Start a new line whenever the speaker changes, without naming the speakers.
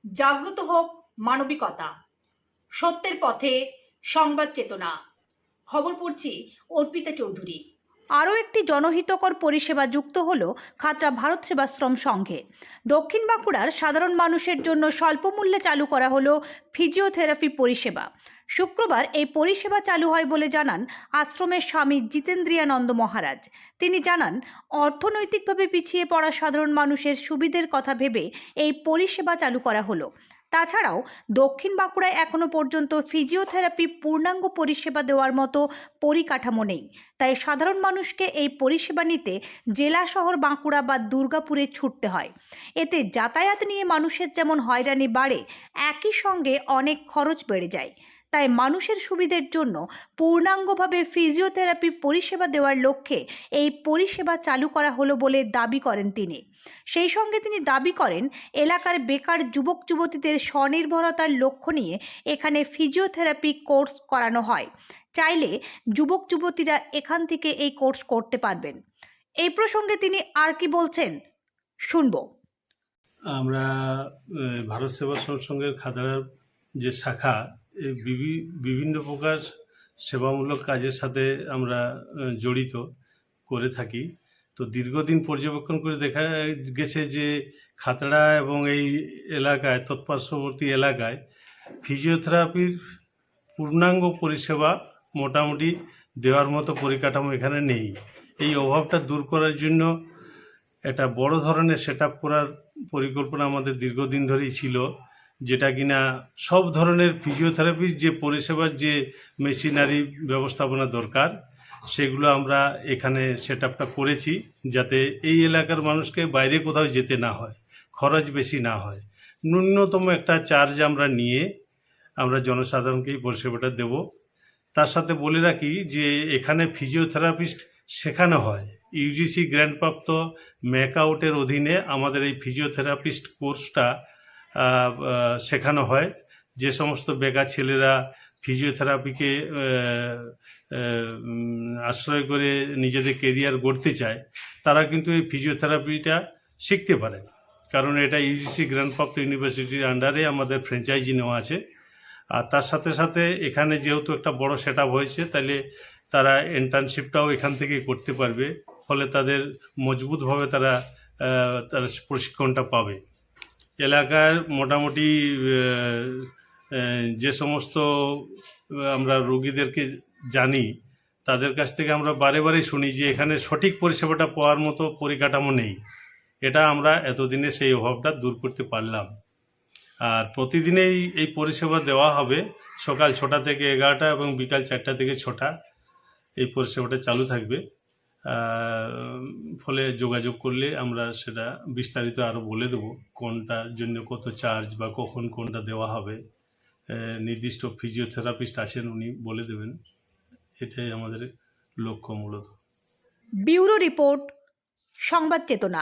জাগ্রত হোক মানবিকতা, সত্যের পথে সংবাদ চেতনা। খবর পড়ছি অর্পিতা চৌধুরী। আরও একটি জনহিতকর পরিষেবা যুক্ত হল খাতড়া ভারত সেবাশ্রম সংঘে। দক্ষিণ বাঁকুড়ার সাধারণ মানুষের জন্য স্বল্প মূল্যে চালু করা হলো ফিজিওথেরাপি পরিষেবা। শুক্রবার এই পরিষেবা চালু হয় বলে জানান আশ্রমের স্বামী জিতেন্দ্রিয়ানন্দ মহারাজ। তিনি জানান, অর্থনৈতিকভাবে পিছিয়ে পড়া সাধারণ মানুষের সুবিধের কথা ভেবে এই পরিষেবা চালু করা হলো। তাছাড়াও দক্ষিণ বাঁকুড়ায় এখনও পর্যন্ত ফিজিওথেরাপি পূর্ণাঙ্গ পরিষেবা দেওয়ার মতো পরিকাঠামো নেই। তাই সাধারণ মানুষকে এই পরিষেবা নিতে জেলা শহর বাঁকুড়া বা দুর্গাপুরে ছুটতে হয়। এতে যাতায়াত নিয়ে মানুষের যেমন হয়রানি বাড়ে, একই সঙ্গে অনেক খরচ বেড়ে যায়। তাই মানুষের সুবিধের জন্য পূর্ণাঙ্গভাবে ফিজিওথেরাপি পরিষেবা দেওয়ার লক্ষ্যে এই পরিষেবা চালু করা হলো বলে দাবি করেন তিনি। সেই সঙ্গে তিনি দাবি করেন, এলাকার বেকার যুবক যুবতীদের স্বনির্ভরতার লক্ষ্য নিয়ে এখানে ফিজিওথেরাপি কোর্স করানো হয়। চাইলে যুবক যুবতীরা এখান থেকে এই কোর্স করতে পারবেন। এই প্রসঙ্গে তিনি আর কি বলছেন শুনবো।
আমরা ভারত সেবাশ্রম সংঘের খাতড়ার যে শাখা, বিভিন্ন প্রকার সেবামূলক কাজের সাথে আমরা জড়িত করে থাকি। তো দীর্ঘদিন পর্যবেক্ষণ করে দেখা গেছে যে খাতড়া এবং এই এলাকায়, তৎপার্শ্ববর্তী এলাকায় ফিজিওথেরাপির পূর্ণাঙ্গ পরিষেবা মোটামুটি দেওয়ার মতো পরিকাঠামো এখানে নেই। এই অভাবটা দূর করার জন্য একটা বড় ধরনের সেট আপ করার পরিকল্পনা আমাদের দীর্ঘদিন ধরেই ছিল, যেটা কিনা সব ধরনের ফিজিওথেরাপির যে পরিষেবার যে মেশিনারি ব্যবস্থাপনা দরকার, সেগুলো আমরা এখানে সেট আপটা করেছি, যাতে এই এলাকার মানুষকে বাইরে কোথাও যেতে না হয়, খরচ বেশি না হয়। ন্যূনতম একটা চার্জ আমরা নিয়ে আমরা জনসাধারণকে এই পরিষেবাটা দেব। তার সাথে বলে রাখি যে এখানে ফিজিওথেরাপিস্ট শেখানো হয়। ইউজিসি গ্র্যান্টপ্রাপ্ত ম্যাকআউটের অধীনে আমাদের এই ফিজিওথেরাপিস্ট কোর্সটা শেখানো হয়। যে সমস্ত বেকার ছেলেরা ফিজিওথেরাপিকে আশ্রয় করে নিজেদের কেরিয়ার গড়তে চায়, তারা কিন্তু এই ফিজিওথেরাপিটা শিখতে পারে। কারণ এটা ইউজিসি গ্র্যান্টপ্রাপ্ত ইউনিভার্সিটির আন্ডারে আমাদের ফ্র্যাঞ্চাইজি নেওয়া আছে। আর তার সাথে সাথে এখানে যেহেতু একটা বড় সেট আপ হয়েছে, তাহলে তারা ইন্টার্নশিপটাও এখান থেকেই করতে পারবে। ফলে তাদের মজবুতভাবে তারা প্রশিক্ষণটা পাবে। এলাকার মোটামুটি যে সমস্ত আমরা রোগীদেরকে জানি, তাদের কাছ থেকে আমরা বারে বারে শুনি যে এখানে সঠিক পরিষেবাটা পাওয়ার মতো পরিকাঠামো নেই। এটা আমরা এতদিনে সেই অভাবটা দূর করতে পারলাম। আর প্রতিদিনেই এই পরিষেবা দেওয়া হবে। সকাল 6টা থেকে 11টা এবং বিকাল 4টা থেকে 6টা এই পরিষেবাটা চালু থাকবে। ফলে যোগাযোগ করলে আমরা সেটা বিস্তারিত আরও বলে দেবো, কোনটার জন্য কত চার্জ বা কখন কোনটা দেওয়া হবে। নির্দিষ্ট ফিজিওথেরাপিস্ট আছেন, উনি বলে দেবেন। এটাই আমাদের লক্ষ্য মূলত।
ব্যুরো রিপোর্ট, সংবাদ চেতনা।